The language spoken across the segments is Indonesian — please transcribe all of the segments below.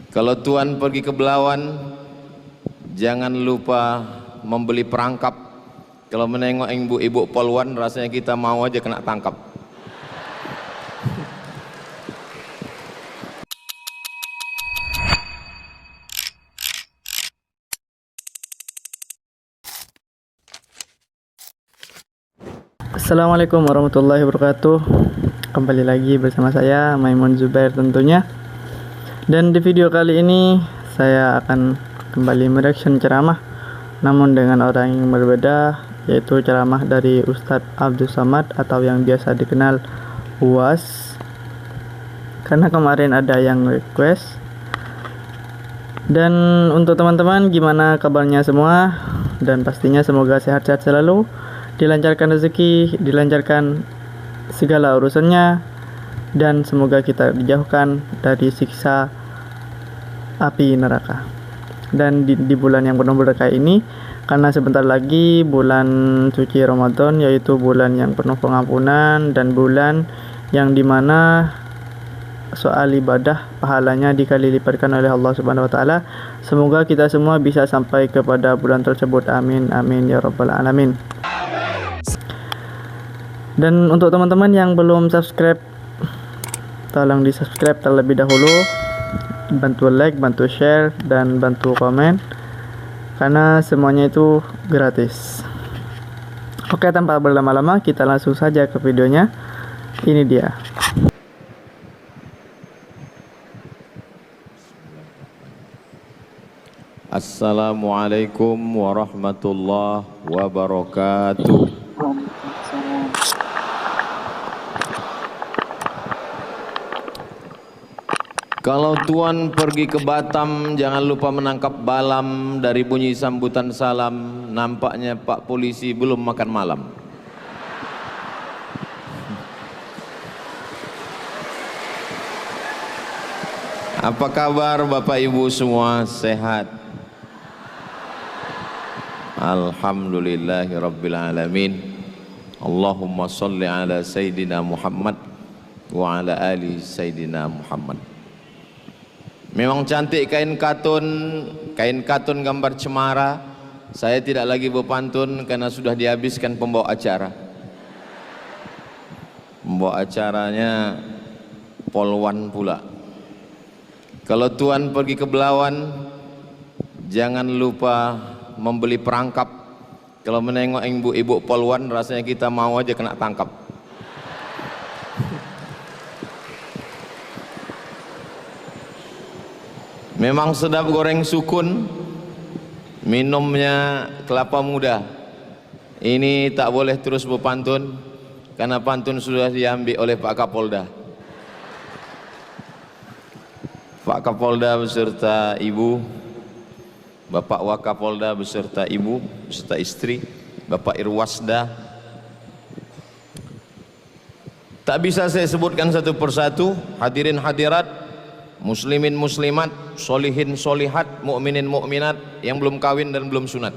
Kalau Tuan pergi ke Belawan, jangan lupa membeli perangkap. Kalau menengok ibu-ibu polwan, rasanya kita mau aja kena tangkap. Assalamualaikum warahmatullahi wabarakatuh. Kembali lagi bersama saya Maimun Zubair tentunya. Dan di video kali ini saya akan kembali mereaction ceramah, namun dengan orang yang berbeda, yaitu ceramah dari Ustadz Abdul Somad atau yang biasa dikenal UAS. Karena kemarin ada yang request. Dan untuk teman-teman, gimana kabarnya semua? Dan pastinya semoga sehat-sehat selalu, dilancarkan rezeki, dilancarkan segala urusannya, dan semoga kita dijauhkan dari siksa api neraka. Dan di bulan yang penuh berkah ini, karena sebentar lagi bulan suci Ramadan, yaitu bulan yang penuh pengampunan dan bulan yang dimana soal ibadah pahalanya dikali lipatkan oleh Allah Subhanahu wa taala. Semoga kita semua bisa sampai kepada bulan tersebut. Amin amin ya rabbal alamin. Dan untuk teman-teman yang belum subscribe, tolong di subscribe terlebih dahulu, bantu like, bantu share, dan bantu komen, karena semuanya itu gratis. Oke, tanpa berlama-lama kita langsung saja ke videonya. Ini dia. Assalamualaikum warahmatullahi wabarakatuh. Kalau Tuan pergi ke Batam, jangan lupa menangkap balam. Dari bunyi sambutan salam, nampaknya Pak Polisi belum makan malam. Apa kabar Bapak Ibu semua? Sehat? Alhamdulillahirabbil alamin. Allahumma sholli ala Sayyidina Muhammad wa ala ali Sayyidina Muhammad. Memang cantik kain katun gambar cemara. Saya tidak lagi berpantun karena sudah dihabiskan pembawa acara. Pembawa acaranya polwan pula. Kalau Tuan pergi ke Belawan, jangan lupa membeli perangkap. Kalau menengok ibu-ibu polwan, rasanya kita mau aja kena tangkap. Memang sedap goreng sukun, minumnya kelapa muda. Ini tak boleh terus berpantun, karena pantun sudah diambil oleh Pak Kapolda. Pak Kapolda beserta ibu, Bapak Wakapolda beserta ibu, beserta istri, Bapak Irwasda. Tak bisa saya sebutkan satu persatu, hadirin hadirat, muslimin muslimat, solihin solihat, mukminin mukminat yang belum kawin dan belum sunat.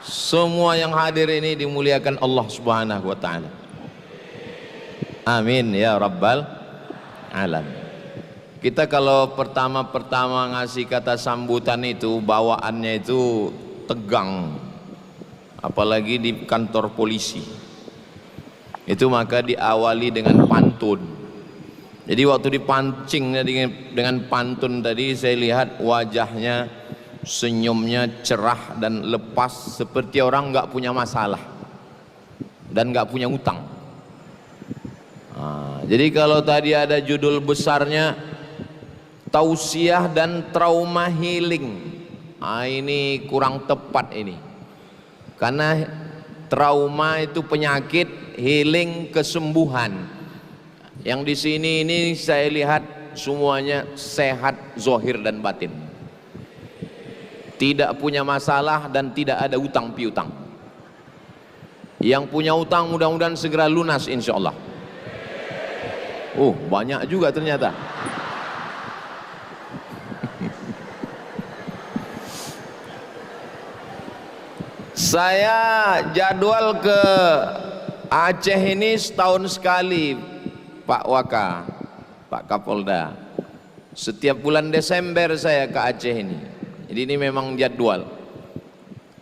Semua yang hadir ini dimuliakan Allah Subhanahu wa taala. Amin ya rabbal alamin. Kita kalau pertama-pertama ngasih kata sambutan itu, bawaannya itu tegang, apalagi di kantor polisi. Itu maka diawali dengan pantun. Jadi waktu dipancing dengan pantun tadi, saya lihat wajahnya, senyumnya cerah dan lepas, seperti orang nggak punya masalah dan nggak punya utang. Jadi kalau tadi ada judul besarnya tausiah dan trauma healing, ini kurang tepat ini, karena trauma itu penyakit, healing kesembuhan. Yang di sini ini saya lihat semuanya sehat zahir dan batin, tidak punya masalah dan tidak ada utang piutang. Yang punya utang mudah-mudahan segera lunas insyaallah. Banyak juga ternyata. Saya jadwal ke Aceh ini setahun sekali, Pak Waka, Pak Kapolda. Setiap bulan Desember saya ke Aceh ini. Jadi ini memang jadwal.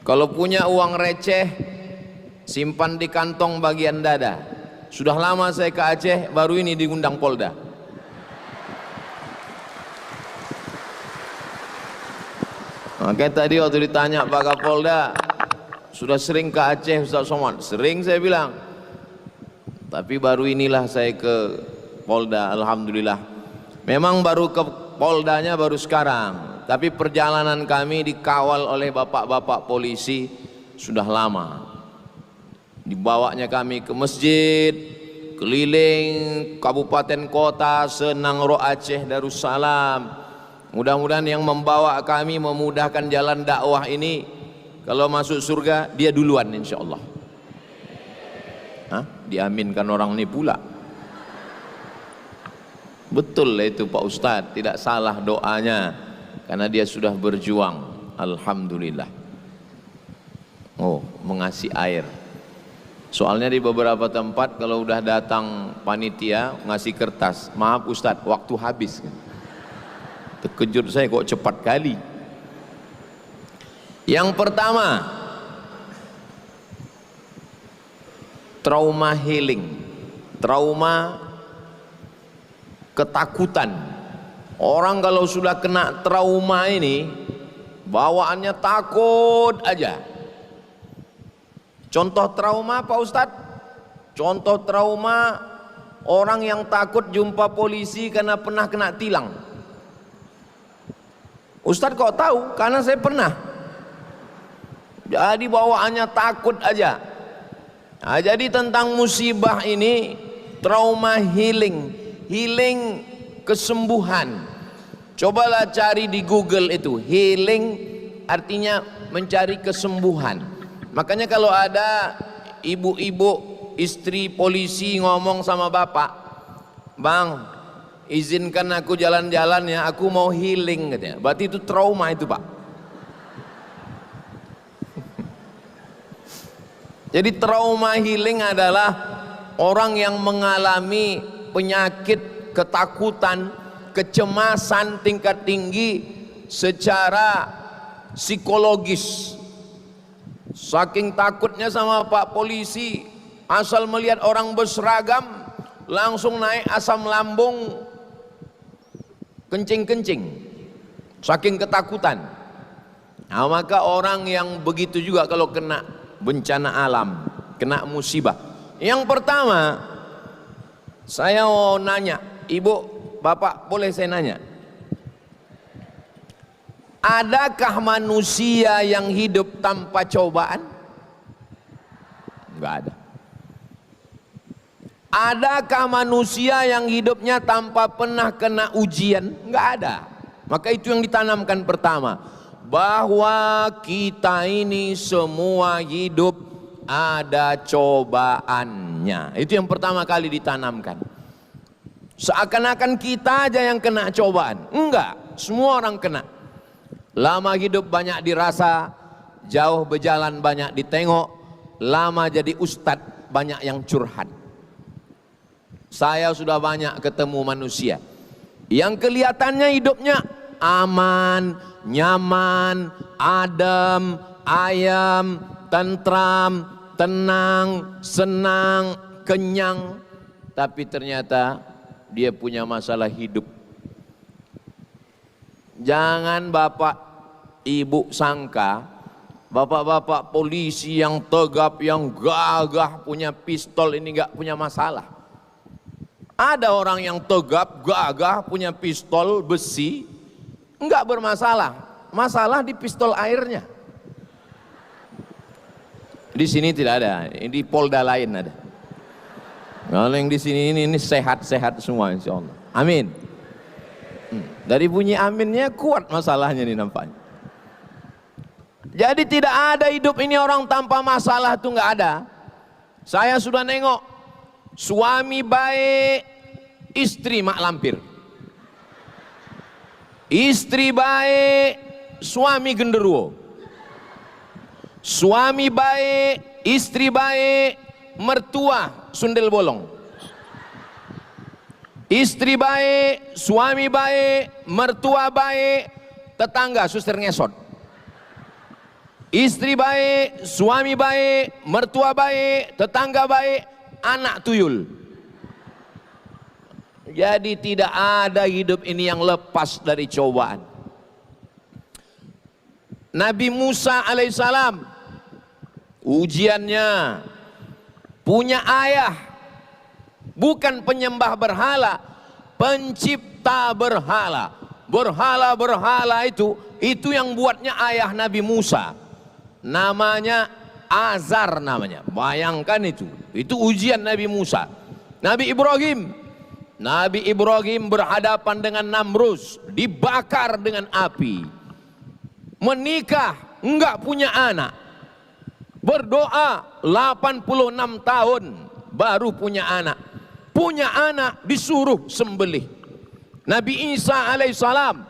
Kalau punya uang receh, simpan di kantong bagian dada. Sudah lama saya ke Aceh, baru ini diundang Polda. Makanya tadi waktu ditanya Pak Kapolda, sudah sering ke Aceh Ustaz Somad? Sering saya bilang. Tapi baru inilah saya ke Polda, alhamdulillah. Memang baru ke Poldanya baru sekarang, tapi perjalanan kami dikawal oleh bapak-bapak polisi sudah lama. Dibawanya kami ke masjid, keliling kabupaten kota, Senangro Aceh Darussalam. Mudah-mudahan yang membawa kami memudahkan jalan dakwah ini, kalau masuk surga dia duluan insya Allah. Diaminkan orang ini pula. Betul itu Pak Ustadz, tidak salah doanya, karena dia sudah berjuang. Alhamdulillah. Oh, mengasih air. Soalnya di beberapa tempat kalau udah datang panitia ngasih kertas, maaf Ustadz, waktu habis. Terkejut saya, kok cepat kali. Yang pertama, trauma healing. Trauma ketakutan. Orang kalau sudah kena trauma ini bawaannya takut aja. Contoh trauma Pak Ustadz? Contoh trauma orang yang takut jumpa polisi karena pernah kena tilang. Ustadz kok tahu? Karena saya pernah. Jadi bawaannya takut aja. Nah, jadi tentang musibah ini, trauma healing. Healing, kesembuhan. Cobalah cari di Google itu, healing artinya mencari kesembuhan. Makanya kalau ada ibu-ibu istri polisi ngomong sama bapak, "Bang, izinkan aku jalan-jalan ya, aku mau healing," katanya. Berarti itu trauma itu Pak. Jadi trauma healing adalah orang yang mengalami penyakit, ketakutan, kecemasan tingkat tinggi secara psikologis. Saking takutnya sama Pak polisi, asal melihat orang berseragam langsung naik asam lambung, kencing-kencing, saking ketakutan. Nah, maka orang yang begitu juga kalau kena bencana alam, kena musibah. Yang pertama, saya mau nanya, Ibu, Bapak, boleh saya nanya? Adakah manusia yang hidup tanpa cobaan? Enggak ada. Adakah manusia yang hidupnya tanpa pernah kena ujian? Enggak ada. Maka itu yang ditanamkan pertama, bahwa kita ini semua hidup ada cobaannya. Itu yang pertama kali ditanamkan. Seakan-akan kita aja yang kena cobaan. Enggak, semua orang kena. Lama hidup banyak dirasa, jauh berjalan banyak ditengok, lama jadi ustadz banyak yang curhat. Saya sudah banyak ketemu manusia yang kelihatannya hidupnya aman, nyaman, adem, ayam, tentram, tenang, senang, kenyang, tapi ternyata dia punya masalah hidup. Jangan bapak ibu sangka bapak-bapak polisi yang tegap, yang gagah, punya pistol ini gak punya masalah. Ada orang yang tegap, gagah, punya pistol besi, enggak bermasalah. Masalah di pistol airnya. Di sini tidak ada, di Polda lain ada. Kalau yang di sini ini sehat-sehat semua insya Allah. Amin. Dari bunyi aminnya kuat masalahnya nih nampaknya. Jadi tidak ada hidup ini orang tanpa masalah, itu nggak ada. Saya sudah nengok suami baik, istri mak lampir. Istri baik, suami genderuwo. Suami baik, istri baik, mertua sundel bolong. Istri baik, suami baik, mertua baik, tetangga suster ngesot. Istri baik, suami baik, mertua baik, tetangga baik, anak tuyul. Jadi tidak ada hidup ini yang lepas dari cobaan. Nabi Musa alaihissalam, ujiannya punya ayah, bukan penyembah berhala, pencipta berhala. Berhala-berhala itu yang buatnya ayah Nabi Musa. Namanya Azar namanya. Bayangkan itu ujian Nabi Musa. Nabi Ibrahim berhadapan dengan Namrus, dibakar dengan api. Menikah, enggak punya anak. Berdoa 86 tahun baru punya anak. Punya anak disuruh sembelih. Nabi Isa alaihissalam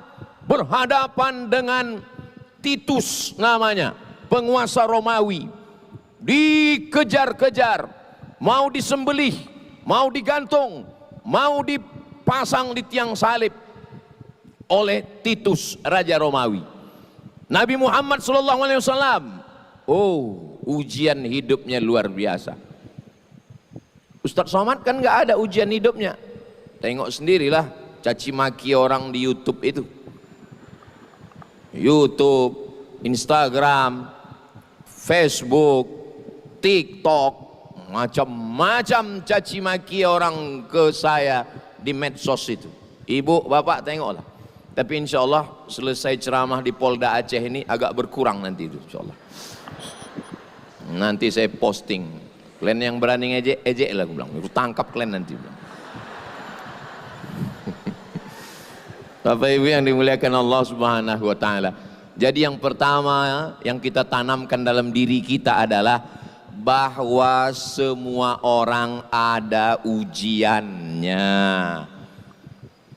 berhadapan dengan Titus namanya, penguasa Romawi. Dikejar-kejar, mau disembelih, mau digantung, mau dipasang di tiang salib oleh Titus raja Romawi. Nabi Muhammad SAW, oh, ujian hidupnya luar biasa. Ustadz Somad kan nggak ada ujian hidupnya. Tengok sendirilah caci maki orang di YouTube itu. YouTube, Instagram, Facebook, TikTok, macam-macam caci maki orang ke saya di medsos itu. Ibu, bapak tengoklah. Tapi insya Allah selesai ceramah di Polda Aceh ini agak berkurang nanti itu insya Allah. Nanti saya posting. Kalian yang berani ngejek, ejek lah, aku bilang. Aku tangkap kalian nanti. Bapak Ibu yang dimuliakan Allah Subhanahu wa Ta'ala. Jadi yang pertama yang kita tanamkan dalam diri kita adalah bahwa semua orang ada ujiannya.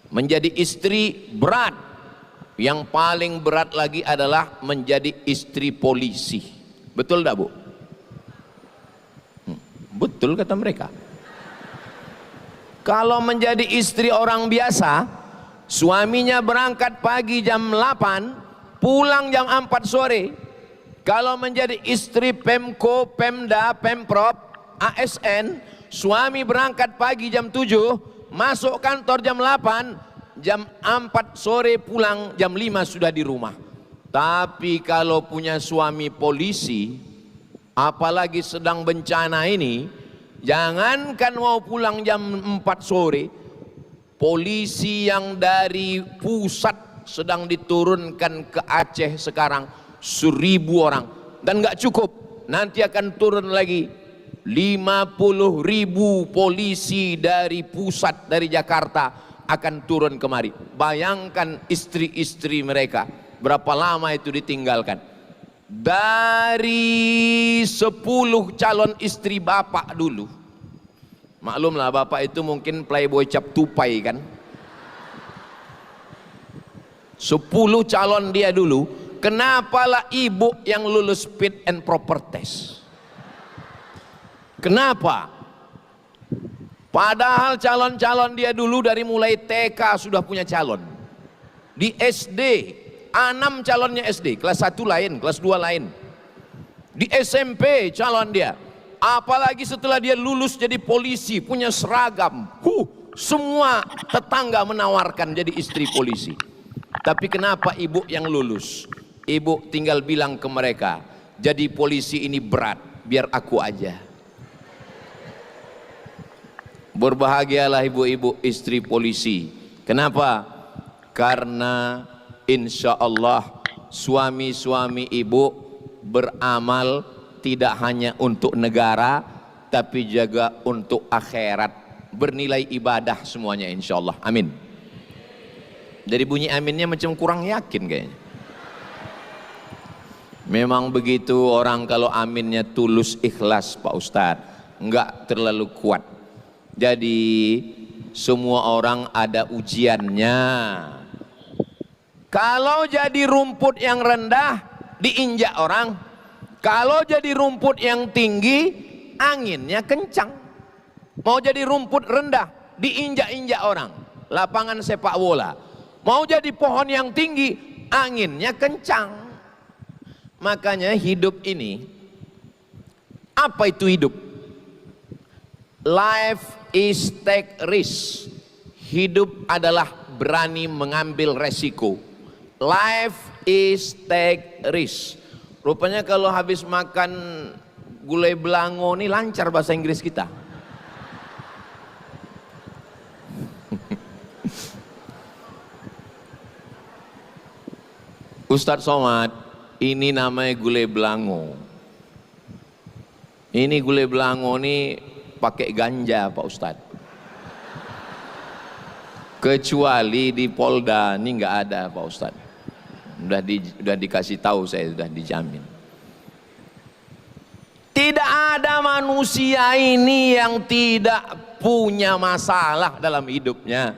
Menjadi istri berat. Yang paling berat lagi adalah menjadi istri polisi. Betul tak, Bu? Betul kata mereka. Kalau menjadi istri orang biasa, suaminya berangkat pagi jam 8, pulang jam 4 sore. Kalau menjadi istri Pemko, Pemda, Pemprov, ASN, suami berangkat pagi jam 7, masuk kantor jam 8, jam 4 sore pulang, jam 5 sudah di rumah. Tapi kalau punya suami polisi, apalagi sedang bencana ini, jangankan mau pulang jam 4 sore, polisi yang dari pusat sedang diturunkan ke Aceh sekarang 1.000 orang, dan nggak cukup, nanti akan turun lagi 50.000 polisi dari pusat, dari Jakarta akan turun kemari. Bayangkan istri-istri mereka berapa lama itu ditinggalkan. Dari 10 calon istri bapak dulu, maklumlah bapak itu mungkin playboy cap tupai kan. 10 calon dia dulu, kenapalah ibu yang lulus fit and proper test? Kenapa? Padahal calon-calon dia dulu dari mulai TK sudah punya calon. Di SD 6 calonnya SD, kelas 1 lain, kelas 2 lain. Di SMP calon dia. Apalagi setelah dia lulus jadi polisi, punya seragam. Semua tetangga menawarkan jadi istri polisi. Tapi kenapa ibu yang lulus? Ibu tinggal bilang ke mereka, jadi polisi ini berat, biar aku aja. Berbahagialah ibu-ibu istri polisi. Kenapa? Karena insya Allah suami-suami ibu beramal tidak hanya untuk negara, tapi juga untuk akhirat, bernilai ibadah semuanya insya Allah. Amin. Dari bunyi aminnya macam kurang yakin kayaknya. Memang begitu orang kalau aminnya tulus ikhlas Pak Ustadz, enggak terlalu kuat. Jadi semua orang ada ujiannya. Kalau jadi rumput yang rendah diinjak orang, kalau jadi rumput yang tinggi anginnya kencang. Mau jadi rumput rendah diinjak-injak orang. Lapangan sepak bola. Mau jadi pohon yang tinggi, anginnya kencang. Makanya hidup ini, apa itu hidup? Life is take risk. Hidup adalah berani mengambil resiko. Life is take risk. Rupanya kalau habis makan gulai belango ini lancar bahasa Inggris kita. Ustadz Somad, ini namanya gulai belango. Ini gulai belango ini pakai ganja Pak Ustadz. Kecuali di Polda ini nggak ada Pak Ustadz. Udah dikasih tahu saya, sudah dijamin. Tidak ada manusia ini yang tidak punya masalah dalam hidupnya.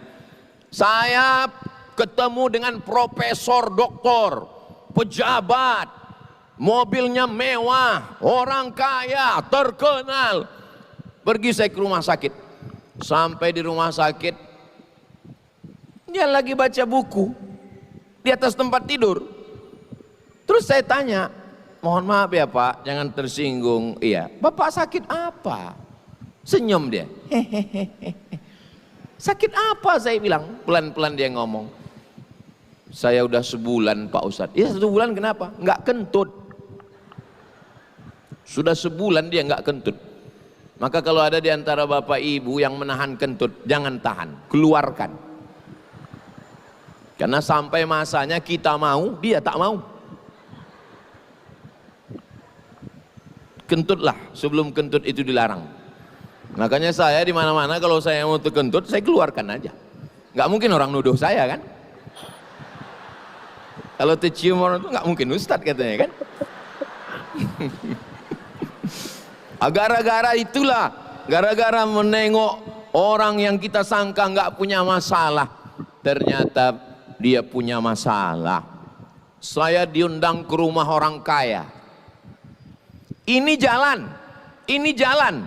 Saya ketemu dengan profesor, doktor, pejabat, mobilnya mewah, orang kaya, terkenal. Pergi saya ke rumah sakit. Sampai di rumah sakit, dia lagi baca buku di atas tempat tidur. Terus saya tanya, mohon maaf ya Pak, jangan tersinggung. Iya, Bapak sakit apa? Senyum dia. Hehehe. Sakit apa saya bilang? Pelan-pelan dia ngomong. Saya udah sebulan Pak Ustadz. Ya 1 bulan kenapa? Nggak kentut. Sudah sebulan dia nggak kentut. Maka kalau ada di antara bapak ibu yang menahan kentut, jangan tahan, keluarkan. Karena sampai masanya kita mau, dia tak mau. Kentutlah sebelum kentut itu dilarang. Makanya saya di mana-mana kalau saya mau kentut, saya keluarkan aja. Nggak mungkin orang nuduh saya kan? Kalau tercium orang itu nggak mungkin Ustadz katanya kan? Gara-gara itulah, gara-gara menengok orang yang kita sangka nggak punya masalah, ternyata dia punya masalah. Saya diundang ke rumah orang kaya. Ini jalan, ini jalan.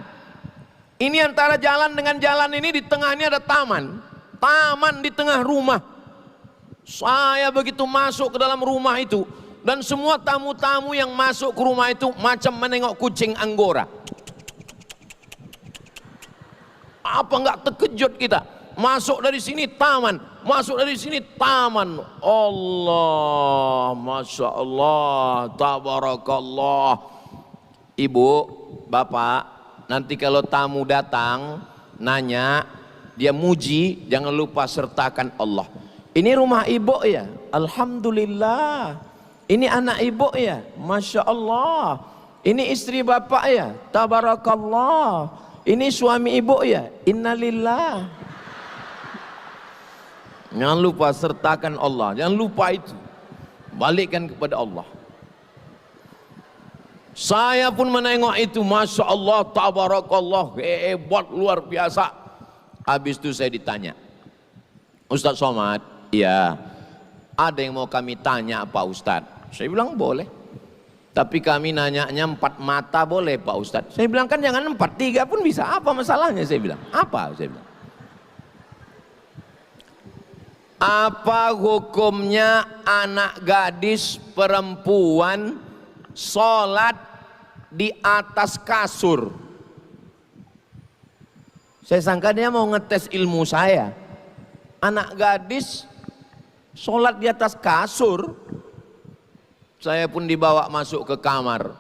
Ini antara jalan dengan jalan ini di tengahnya ada taman. Taman di tengah rumah. Saya begitu masuk ke dalam rumah itu, dan semua tamu-tamu yang masuk ke rumah itu macam menengok kucing Anggora. Apa enggak terkejut kita? Masuk dari sini taman, masuk dari sini taman. Allah, Masya Allah, Tabarakallah. Ibu, Bapak, nanti kalau tamu datang, nanya, dia muji, jangan lupa sertakan Allah. Ini rumah ibu ya, Alhamdulillah. Ini anak ibu ya, Masya Allah. Ini istri bapak ya, Tabarakallah. Ini suami ibu ya, Innalillah. Jangan lupa sertakan Allah, jangan lupa itu. Balikkan kepada Allah. Saya pun menengok itu, Masya Allah, Tabarakallah, hebat, luar biasa. Habis itu saya ditanya, Ustadz Somad, ya, ada yang mau kami tanya Pak Ustadz? Saya bilang boleh. Tapi kami nanyanya 4 mata boleh Pak Ustadz? Saya bilang kan jangan 4, 3 pun bisa. Apa masalahnya? Saya bilang. Apa? Saya bilang. Apa hukumnya anak gadis perempuan sholat di atas kasur? Saya sangka dia mau ngetes ilmu saya. Anak gadis sholat di atas kasur. Saya pun dibawa masuk ke kamar.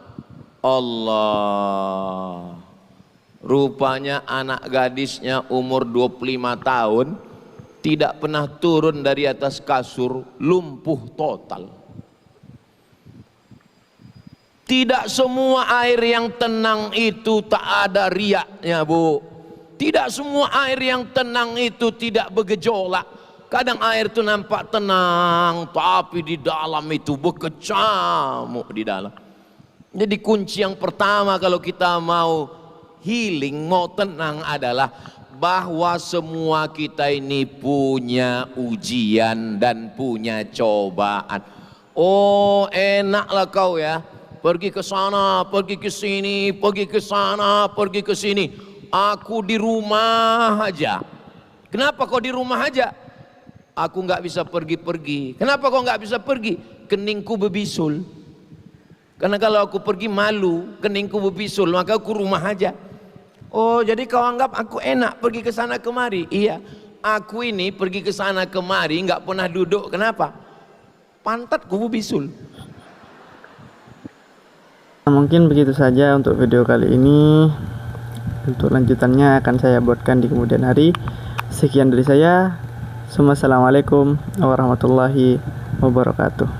Allah, rupanya anak gadisnya umur 25 tahun, tidak pernah turun dari atas kasur, lumpuh total. Tidak semua air yang tenang itu tak ada riaknya, Bu. Tidak semua air yang tenang itu tidak bergejolak. Kadang air itu nampak tenang, tapi di dalam itu berkecamuk di dalam. Jadi kunci yang pertama kalau kita mau healing, mau tenang adalah bahwa semua kita ini punya ujian dan punya cobaan. Oh, enaklah kau ya, pergi ke sana, pergi ke sini, pergi ke sana, pergi ke sini. Aku di rumah aja. Kenapa kau di rumah aja? Aku nggak bisa pergi-pergi. Kenapa kau nggak bisa pergi? Keningku berbisul. Karena kalau aku pergi malu, keningku berbisul, maka aku rumah aja. Oh, jadi kau anggap aku enak pergi ke sana kemari? Iya, aku ini pergi ke sana kemari nggak pernah duduk. Kenapa? Pantatku berbisul. Mungkin begitu saja untuk video kali ini. Untuk lanjutannya akan saya buatkan di kemudian hari. Sekian dari saya. Assalamualaikum warahmatullahi wabarakatuh.